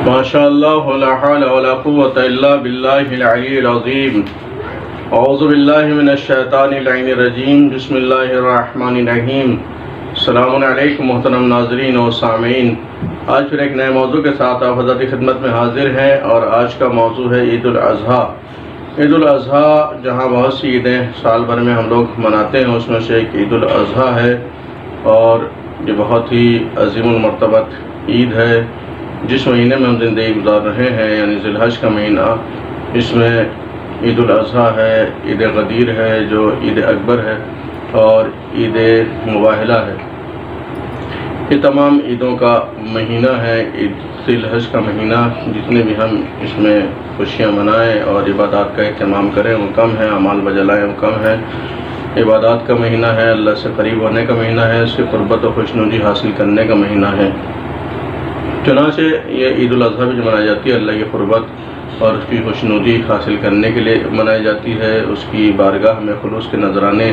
ماشاء اللہ لا حول ولا قوة الا باللہ العلی العظیم۔ اعوذ باللہ من الشیطان اللعین الرجیم۔ بسم اللہ الرحمن الرحیم۔ السلام علیکم محترم ناظرین و سامعین، آج پھر ایک نئے موضوع کے ساتھ آپ حضرت کی خدمت میں حاضر ہیں، اور آج کا موضوع ہے عید الاضحیٰ۔ عید الاضحیٰ جہاں بہت سی عیدیں سال بھر میں ہم لوگ مناتے ہیں، اس میں سے ایک عید الاضحیٰ ہے، اور یہ بہت ہی عظیم المرتبت عید ہے۔ جس مہینے میں ہم زندگی گزار رہے ہیں یعنی ذی الحج کا مہینہ، اس میں عید الاضحیٰ ہے، عید غدیر ہے جو عید اکبر ہے، اور عید مباہلہ ہے۔ یہ تمام عیدوں کا مہینہ ہے، عید ذی الحج کا مہینہ۔ جتنے بھی ہم اس میں خوشیاں منائیں اور عبادات کا اہتمام کریں وہ کم ہے، اعمال بجلائیں وہ کم ہے۔ عبادات کا مہینہ ہے، اللہ سے قریب ہونے کا مہینہ ہے، اس سے قربت و خوشنودی حاصل کرنے کا مہینہ ہے۔ چنانچہ یہ عید الاضحیٰ بھی جو منائی جاتی ہے اللہ کی قربت اور اس کی خوشنودی حاصل کرنے کے لیے منائی جاتی ہے، اس کی بارگاہ میں خلوص کے نذرانے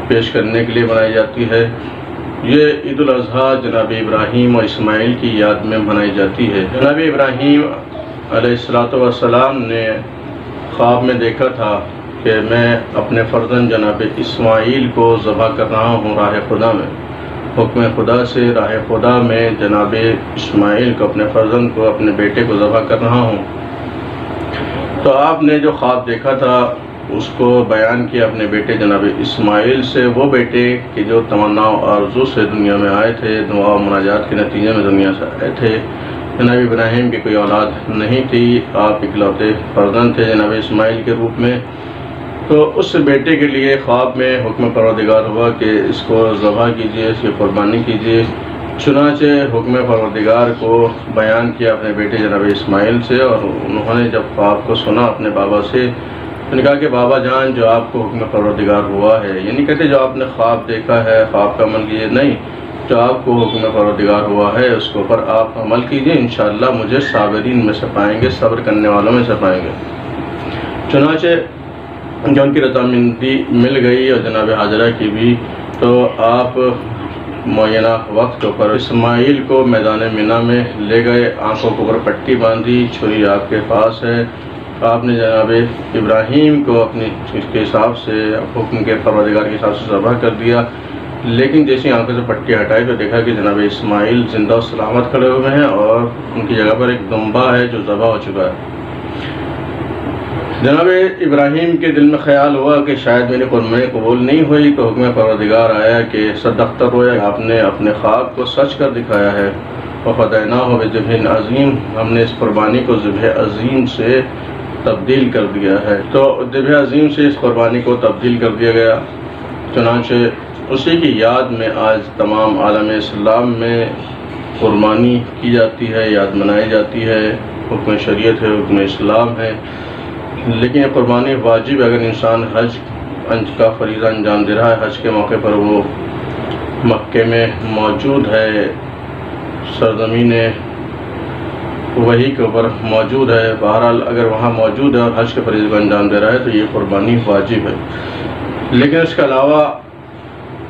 پیش کرنے کے لیے منائی جاتی ہے۔ یہ عید الاضحیٰ جناب ابراہیم و اسماعیل کی یاد میں منائی جاتی ہے۔ جناب ابراہیم علیہ السلام نے خواب میں دیکھا تھا کہ میں اپنے فرزند جناب اسماعیل کو ذبح کر رہا ہوں راہ خدا میں، حکم خدا سے راہ خدا میں جناب اسماعیل کو، اپنے فرزند کو، اپنے بیٹے کو ذبح کر رہا ہوں۔ تو آپ نے جو خواب دیکھا تھا اس کو بیان کیا اپنے بیٹے جناب اسماعیل سے، وہ بیٹے کہ جو تمنا و آرزو سے دنیا میں آئے تھے، دعا و مناجات کے نتیجے میں دنیا سے آئے تھے۔ جناب ابراہیم کی کوئی اولاد نہیں تھی، آپ اکلوتے فرزند تھے جناب اسماعیل کے روپ میں۔ تو اس بیٹے کے لیے خواب میں حکم پروردگار ہوا کہ اس کو ذبح کیجیے، اس کی قربانی کیجیے۔ چنانچہ حکم پروردگار کو بیان کیا اپنے بیٹے جناب اسماعیل سے، اور انہوں نے جب خواب کو سنا اپنے بابا سے تو نے کہا کہ بابا جان جو آپ کو حکم پروردگار ہوا ہے، یعنی کہتے جو آپ نے خواب دیکھا ہے خواب کا عمل کیجیے، نہیں، جو آپ کو حکم پروردگار ہوا ہے اس کے اوپر آپ عمل کیجیے، انشاءاللہ مجھے صابرین میں سے پائیں گے، صبر کرنے والوں میں سے پائیں گے۔ چنانچہ جو ان کی رضامندی مل گئی اور جناب حاجرہ کی بھی، تو آپ معینہ وقت پر اسماعیل کو میدان منی میں لے گئے، آنکھوں کو اوپر پٹی باندھی، چھری آپ کے پاس ہے۔ آپ نے جناب ابراہیم کو اپنی اس کے حساب سے، حکم کے پروردگار کے حساب سے ذبح کر دیا، لیکن جیسے آنکھوں سے پٹی ہٹائی تو دیکھا کہ جناب اسماعیل زندہ و سلامت کھڑے ہوئے ہیں، اور ان کی جگہ پر ایک دمبا ہے جو ذبح ہو چکا ہے۔ جناب ابراہیم کے دل میں خیال ہوا کہ شاید میری قربانی قبول نہیں ہوئی، تو حکم پروردگار آیا کہ صدقت رویا، آپ نے اپنے خواب کو سچ کر دکھایا ہے۔ وفدیناہ بذبح عظیم، ہم نے اس قربانی کو ذبح عظیم سے تبدیل کر دیا ہے۔ تو ذبح عظیم سے اس قربانی کو تبدیل کر دیا گیا۔ چنانچہ اسی کی یاد میں آج تمام عالم اسلام میں قربانی کی جاتی ہے، یاد منائی جاتی ہے، حکم شریعت ہے، حکم اسلام ہے۔ لیکن یہ قربانی واجب اگر انسان حج کا فریضہ انجام دے رہا ہے، حج کے موقع پر وہ مکے میں موجود ہے، سرزمین وحی کے اوپر موجود ہے، بہرحال اگر وہاں موجود ہے اور حج کے فریضے کو انجام دے رہا ہے تو یہ قربانی واجب ہے۔ لیکن اس کے علاوہ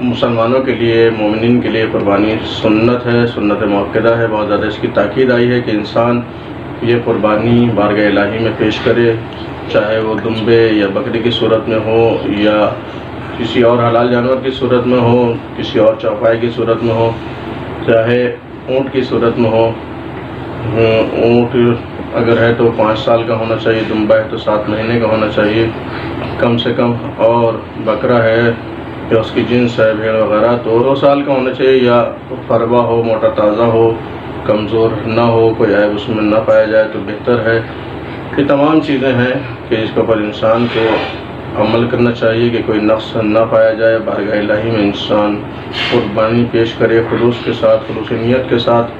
مسلمانوں کے لیے، مومنین کے لیے قربانی سنت ہے، سنت مؤکدہ ہے، بہت زیادہ اس کی تاکید آئی ہے کہ انسان یہ قربانی بارگاہ الہی میں پیش کرے، چاہے وہ دمبے یا بکری کی صورت میں ہو، یا کسی اور حلال جانور کی صورت میں ہو، کسی اور چوپائے کی صورت میں ہو، چاہے اونٹ کی صورت میں ہو۔ اونٹ اگر ہے تو 5 سال کا ہونا چاہیے، دمبا ہے تو 7 مہینے کا ہونا چاہیے کم سے کم، اور بکرا ہے یا اس کی جنس ہے بھیڑ وغیرہ تو 2 سال کا ہونا چاہیے، یا فربا ہو، موٹا تازہ ہو، کمزور نہ ہو، کوئی عیب اس میں نہ پایا جائے تو بہتر ہے۔ یہ تمام چیزیں ہیں کہ اس کے اوپر انسان کو عمل کرنا چاہیے کہ کوئی نقص نہ پایا جائے، بارگاہ الہی میں انسان قربانی پیش کرے خلوص کے ساتھ، خلوص نیت کے ساتھ۔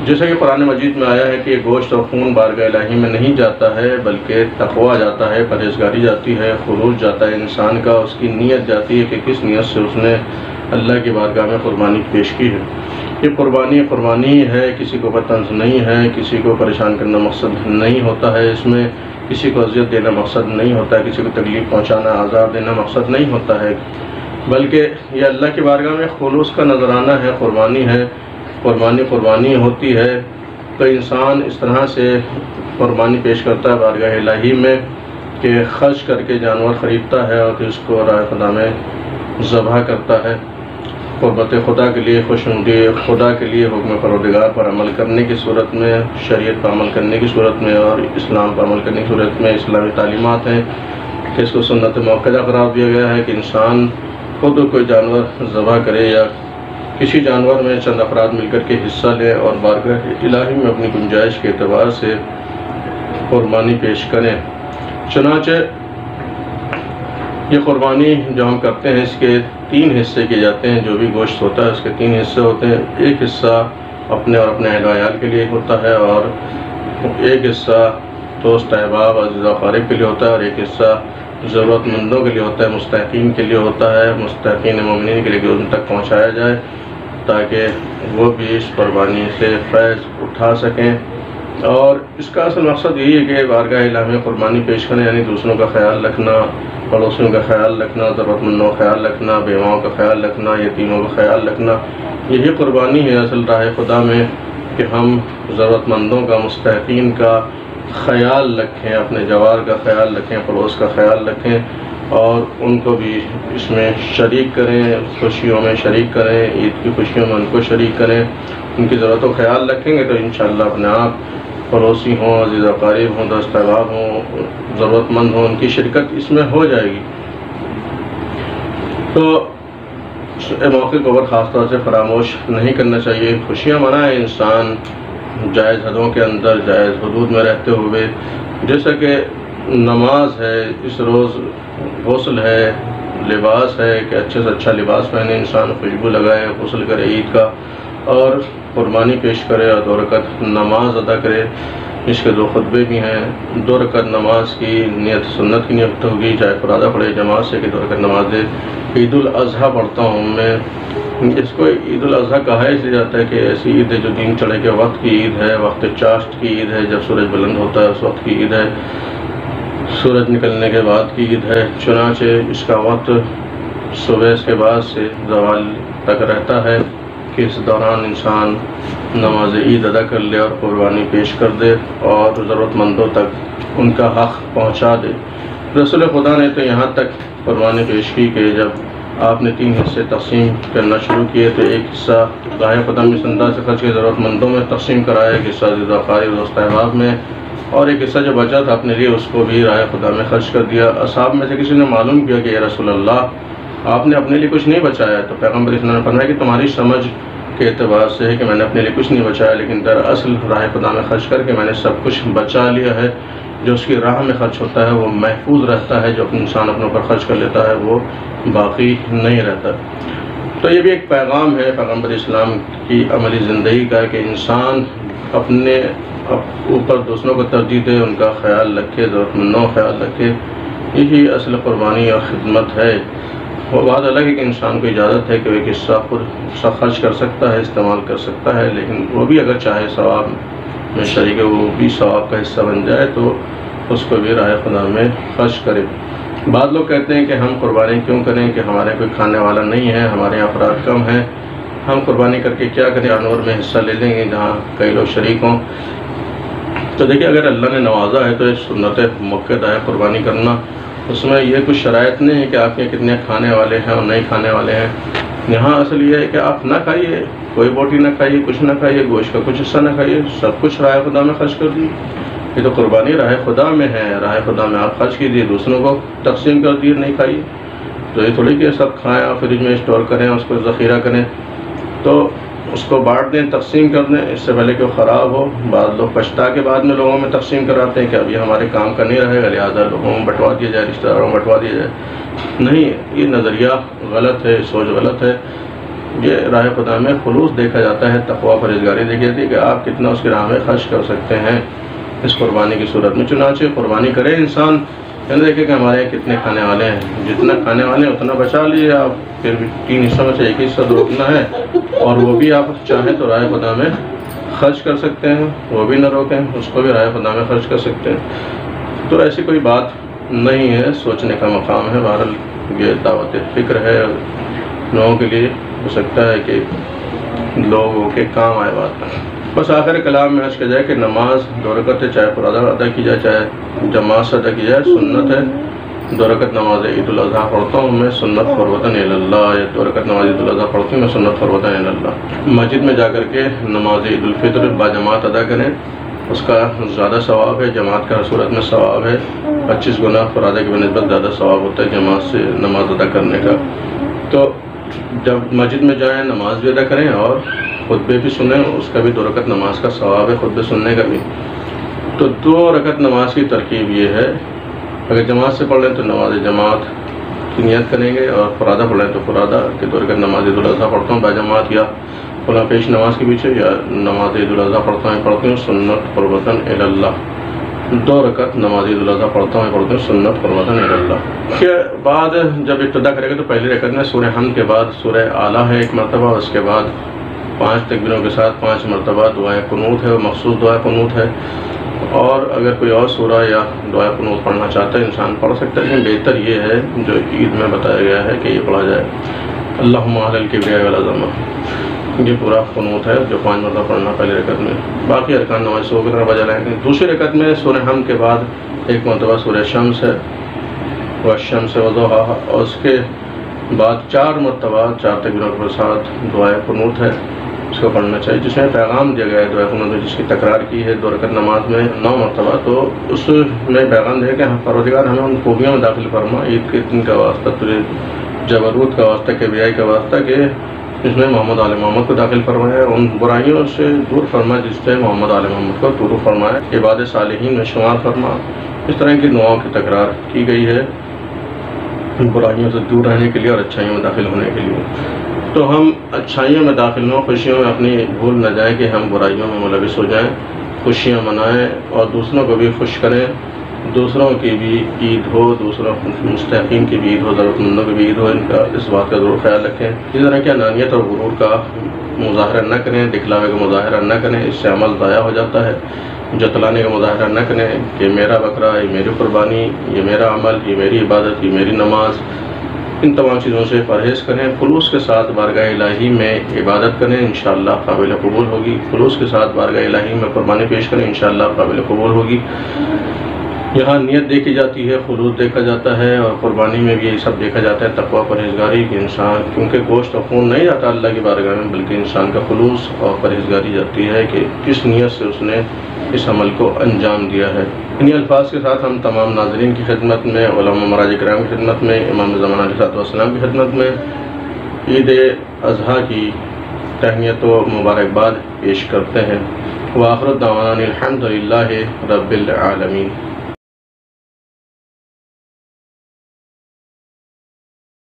جیسا کہ قرآن مجید میں آیا ہے کہ گوشت اور خون بارگاہ الہی میں نہیں جاتا ہے، بلکہ تقویٰ جاتا ہے، پرہیزگاری جاتی ہے، خلوص جاتا ہے انسان کا، اس کی نیت جاتی ہے کہ کس نیت سے اس نے اللہ کی بارگاہ میں قربانی پیش کی ہے۔ یہ قربانی ہے، کسی کو طنز نہیں ہے، کسی کو پریشان کرنا مقصد نہیں ہوتا ہے، اس میں کسی کو اذیت دینا مقصد نہیں ہوتا ہے، کسی کو تکلیف پہنچانا، عذاب دینا مقصد نہیں ہوتا ہے، بلکہ یہ اللہ کی بارگاہ میں خلوص کا نذرانہ ہے، قربانی ہے۔ قربانی ہوتی ہے تو انسان اس طرح سے قربانی پیش کرتا ہے بارگاہ الہی میں کہ خرچ کر کے جانور خریدتا ہے اور پھر اس کو راہ خدا میں ذبح کرتا ہے، قربت خدا کے لیے، خوشنودی خدا کے لیے، حکم پروردگار پر عمل کرنے کی صورت میں، شریعت پر عمل کرنے کی صورت میں اور اسلام پر عمل کرنے کی صورت میں اسلامی تعلیمات ہیں کہ اس کو سنت موقعہ قرار دیا گیا ہے کہ انسان خود کوئی جانور ذبح کرے یا کسی جانور میں چند افراد مل کر کے حصہ لیں اور بارگاہ الہی میں اپنی گنجائش کے اعتبار سے قربانی پیش کریں۔ چنانچہ یہ قربانی جو ہم کرتے ہیں اس کے 3 حصے کیے جاتے ہیں، جو بھی گوشت ہوتا ہے اس کے 3 حصے ہوتے ہیں۔ ایک حصہ اپنے اور اپنے اہل و عیال کے لیے ہوتا ہے، اور ایک حصہ دوست احباب عزیز و اقارب کے لیے ہوتا ہے، اور ایک حصہ ضرورت مندوں کے لیے ہوتا ہے، مستحقین کے لیے ہوتا ہے، مستحقین مومنین کے لیے کہ ان تک پہنچایا جائے تاکہ وہ بھی اس قربانی سے فیض اٹھا سکیں۔ اور اس کا اصل مقصد یہی ہے کہ بارگاہ الہی میں قربانی پیش کریں، یعنی دوسروں کا خیال رکھنا، پڑوسیوں کا خیال رکھنا، ضرورت مندوں کا خیال رکھنا، بیواؤں کا خیال رکھنا، یتیموں کا خیال رکھنا۔ یہی قربانی ہے اصل راہ خدا میں کہ ہم ضرورت مندوں کا، مستحقین کا خیال رکھیں، اپنے جوار کا خیال رکھیں، پڑوس کا خیال رکھیں اور ان کو بھی اس میں شریک کریں، خوشیوں میں شریک کریں، عید کی خوشیوں میں ان کو شریک کریں۔ ان کی ضرورتوں کا خیال رکھیں گے تو انشاءاللہ اپنے آپ پڑوسی ہوں، عزیز و اقارب ہوں، دوست احباب ہوں، ضرورت مند ہوں، ان کی شرکت اس میں ہو جائے گی۔ تو موقع کو اور خاص طور سے فراموش نہیں کرنا چاہیے۔ خوشیاں منائے انسان جائز حدوں کے اندر، جائز حدود میں رہتے ہوئے، جیسا کہ نماز ہے، اس روز غسل ہے، لباس ہے کہ اچھے سے اچھا لباس پہنے، انسان خوشبو لگائے، غسل کرے عید کا اور قربانی پیش کرے اور 2 رکعت نماز ادا کرے۔ اس کے 2 خطبے بھی ہیں۔ 2 رکعت نماز کی نیت سنت کی نیت ہوگی، چاہے فرادہ پڑھے جماعت سے کہ 2 رکعت نماز دے۔ عید الاضحیٰ پڑھتا ہوں میں، اس کو عید الاضحیٰ کہا اس لیے جاتا ہے کہ ایسی عید ہے جو دین چڑھے کے وقت کی عید ہے، وقت چاشت کی عید ہے، جب سورج بلند ہوتا ہے اس وقت کی عید ہے، سورج نکلنے کے بعد کی عید ہے۔ چنانچہ اس کا وقت صبح کے بعد سے زوال تک رہتا ہے کہ اس دوران انسان نماز عید ادا کر لے اور قربانی پیش کر دے اور ضرورت مندوں تک ان کا حق پہنچا دے۔ رسول خدا نے تو یہاں تک قربانی پیش کی کہ جب آپ نے 3 حصے تقسیم کرنا شروع کیے تو ایک حصہ راہ خدا میں سندہ سے خرچ کے ضرورت مندوں میں تقسیم کرایا، ایک حصہ عزیز و اقارب دوست احباب میں، اور ایک حصہ جو بچا تھا اپنے لیے اس کو بھی راہ خدا میں خرچ کر دیا۔ اصحاب میں سے کسی نے معلوم کیا کہ یا رسول اللہ آپ نے اپنے لیے کچھ نہیں بچایا، تو پیغمبر اسلام نے فرمایا کہ تمہاری سمجھ کے اعتبار سے ہے کہ میں نے اپنے لیے کچھ نہیں بچایا، لیکن دراصل راہ خدا میں خرچ کر کے میں نے سب کچھ بچا لیا ہے۔ جو اس کی راہ میں خرچ ہوتا ہے وہ محفوظ رہتا ہے، جو انسان اپنے اوپر خرچ کر لیتا ہے وہ باقی نہیں رہتا۔ تو یہ بھی ایک پیغام ہے پیغمبر اسلام کی عملی زندگی کا کہ انسان اپنے اوپر دوسروں کو ترجیح دے، ان کا خیال رکھے، ضرورت مندوں کا خیال رکھے۔ یہی اصل قربانی اور خدمت ہے۔ وہ بات الگ ہے کہ انسان کو اجازت ہے کہ وہ ایک حصہ خود خرچ کر سکتا ہے، استعمال کر سکتا ہے، لیکن وہ بھی اگر چاہے ثواب میں شریک ہے، وہ بھی ثواب کا حصہ بن جائے تو اس کو بھی راہ خدا میں خرچ کرے۔ بعض لوگ کہتے ہیں کہ ہم قربانی کیوں کریں کہ ہمارے کوئی کھانے والا نہیں ہے، ہمارے یہاں افراد کم ہیں، ہم قربانی کر کے کیا کریں، جانور میں حصہ لے لیں گے جہاں کئی لوگ شریک ہوں۔ تو دیکھیے اگر اللہ نے نوازا ہے تو یہ سنت مؤکدہ ہے قربانی کرنا، اس میں یہ کچھ شرائط نہیں ہے کہ آپ کے کتنے کھانے والے ہیں اور نہیں کھانے والے ہیں۔ یہاں اصل یہ ہے کہ آپ نہ کھائیے، کوئی بوٹی نہ کھائیے، کچھ نہ کھائیے، گوشت کا کچھ حصہ نہ کھائیے، سب کچھ راہ خدا میں خرچ کر دیجیے۔ یہ تو قربانی راہ خدا میں ہے، راہ خدا میں آپ خرچ کیجیے، دوسروں کو تقسیم کر دیجیے، نہیں کھائیے۔ تو یہ تھوڑی کہ سب کھائیں اور فریج میں اسٹور کریں، اس کو ذخیرہ کریں، تو اس کو بانٹ دیں، تقسیم کر دیں اس سے پہلے کہ وہ خراب ہو۔ بعض لوگ پچھتا کے بعد میں لوگوں میں تقسیم کراتے ہیں کہ اب یہ ہمارے کام کا نہیں رہے گا، لہٰذا لوگوں میں بٹوا دیا جائے، رشتہ داروں میں بٹوا دیا جائے۔ نہیں، یہ نظریہ غلط ہے، سوچ غلط ہے۔ یہ راہ خدا میں خلوص دیکھا جاتا ہے، تقویٰ پرہیزگاری دیکھی جاتی ہے کہ آپ کتنا اس کی راہ میں خرچ کر سکتے ہیں اس قربانی کی صورت میں۔ چنانچہ قربانی کرے انسان، یعنی دیکھیں کہ ہمارے یہاں کتنے کھانے والے ہیں، جتنا کھانے والے ہیں اتنا بچا لیے آپ، پھر بھی 3 حصوں میں سے ایک حصہ روکنا ہے، اور وہ بھی آپ چاہیں تو راہ خدا میں خرچ کر سکتے ہیں، وہ بھی نہ روکیں، اس کو بھی راہ خدا میں خرچ کر سکتے ہیں۔ تو ایسی کوئی بات نہیں ہے، سوچنے کا مقام ہے۔ بہرحال یہ دعوت فکر ہے، لوگوں کے لیے ہو سکتا ہے کہ لوگوں کے کام آئے بات۔ بس آخر کلام میں عرض کیا جائے کہ نماز 2 رکعت ہے، چاہے فرادہ ادا کی جائے چاہے جماعت سے ادا کی جائے، سنت ہے۔ 2 رکعت نماز عید الاضحیٰ پڑھتا ہوں میں سنت فروتاً اللہ، یا 2 رکعت نماز عید الاضحیٰ پڑھتی ہوں میں سنت فروتاً اللہ۔ مسجد میں جا کر کے نماز عید الفطر باجماعت ادا کریں، اس کا زیادہ ثواب ہے، جماعت کا صورت میں ثواب ہے، 25 گنا فرادہ کی بنسبت زیادہ ثواب ہوتا ہے جماعت سے نماز ادا کرنے کا۔ تو جب مسجد میں جائیں نماز بھی ادا کریں اور خطبے بھی سنیں، اس کا بھی 2 رکعت نماز کا ثواب ہے، خطبے سننے کا بھی۔ تو 2 رکعت نماز کی ترکیب یہ ہے، اگر جماعت سے پڑھ لیں تو نماز جماعت کی نیت کریں گے، اور فرادہ پڑھ لیں تو فرادہ کہ 2 رکعت نماز عید الاضحیٰ پڑھتا ہوں باجماعت، یا فلاں پیش نماز کے پیچھے، یا نماز عید الاضحیٰ پڑھتی ہوں سنت قربتاً اللہ۔ 2 رکعت نماز عید الاضحیٰ پڑھتا ہوں سنت قربتاً اللہ کے بعد جب ابتدا کرے گا تو پہلی رکعت میں سورہ حمد کے بعد سورہ اعلیٰ ہے 1 مرتبہ، اس کے بعد 5 تکبیروں کے ساتھ 5 مرتبہ دعائے قنوت ہے، وہ مخصوص دعائے قنوت ہے، اور اگر کوئی اور سورہ یا دعائے قنوت پڑھنا چاہتا ہے انسان پڑھ سکتا ہے، لیکن بہتر یہ ہے جو عید میں بتایا گیا ہے کہ یہ پڑھا جائے اللہم علی الکبریاء والعظمہ، یہ پورا قنوت ہے جو 5 مرتبہ پڑھنا پہلی رکعت میں۔ باقی ارکان نماز سو کی طرح بجا لائیں گے۔ دوسری رکعت میں سورہ حمد کے بعد 1 مرتبہ سورہ شمس ہے، والشمس وضحاہا، اور اس کے بعد 4 مرتبہ 4 تکبیروں کے ساتھ دعائے قنوت ہے، اس کو پڑھنا چاہیے، جس میں پیغام دیا گیا ہے دعائے قنوت میں، جس کی تکرار کی ہے 2 رکعت نماز میں 9 مرتبہ، تو اس میں پیغام دیا کہ پروردگار ہمیں ان خوبیوں میں داخل فرما، عید کے دن کا واسطہ تجھے، جبروت کا واسطہ، کبریائی کا واسطہ، کہ اس میں محمد آل محمد کو داخل فرمایا، ان برائیوں سے دور فرما جس سے محمد آل محمد کو دور فرمایا، عباد صالحین میں شمار فرما۔ اس طرح کی دعاؤں کی تکرار کی گئی ہے برائیوں سے دور رہنے کے لیے اور اچھائیوں میں داخل ہونے کے لیے۔ تو ہم اچھائیوں میں داخل ہوں، خوشیوں میں اپنی بھول نہ جائیں کہ ہم برائیوں میں ملوث ہو جائیں، خوشیاں منائیں اور دوسروں کو بھی خوش کریں، دوسروں کی بھی عید ہو، دوسروں مستحقین کی بھی عید ہو، ضرورت مندوں کی بھی عید ہو، ان کا اس بات کا ضرور خیال رکھیں۔ اس طرح کی انانیت اور غرور کا مظاہرہ نہ کریں، دکھلاوے کا مظاہرہ نہ کریں، اس سے عمل ضائع ہو جاتا ہے۔ جتلانے کا مظاہرہ نہ کریں کہ میرا بکرا، یہ میری قربانی، یہ میرا عمل، یہ میری عبادت، یہ میری نماز، ان تمام چیزوں سے پرہیز کریں۔ خلوص کے ساتھ بارگاہ الہی میں عبادت کریں، انشاءاللہ قابل قبول ہوگی۔ خلوص کے ساتھ بارگاہ الہی میں قربانی پیش کریں، انشاءاللہ قابل قبول ہوگی۔ یہاں نیت دیکھی جاتی ہے، خلوص دیکھا جاتا ہے، اور قربانی میں بھی یہی سب دیکھا جاتا ہے، تقویٰ پرہیزگاری کہ انسان، کیونکہ گوشت اور خون نہیں جاتا اللہ کی بارگاہ میں، بلکہ انسان کا خلوص اور پرہیزگاری جاتی ہے کہ کس نیت سے اس نے اس عمل کو انجام دیا ہے۔ انہی الفاظ کے ساتھ ہم تمام ناظرین کی خدمت میں، علماء مراجع کرام کی خدمت میں، امام زمانہ علیہ السلام کی خدمت میں عید اضحیٰ کی تہنیت و مبارکباد پیش کرتے ہیں۔ وآخر دعوانا الحمد للہ رب العالمین۔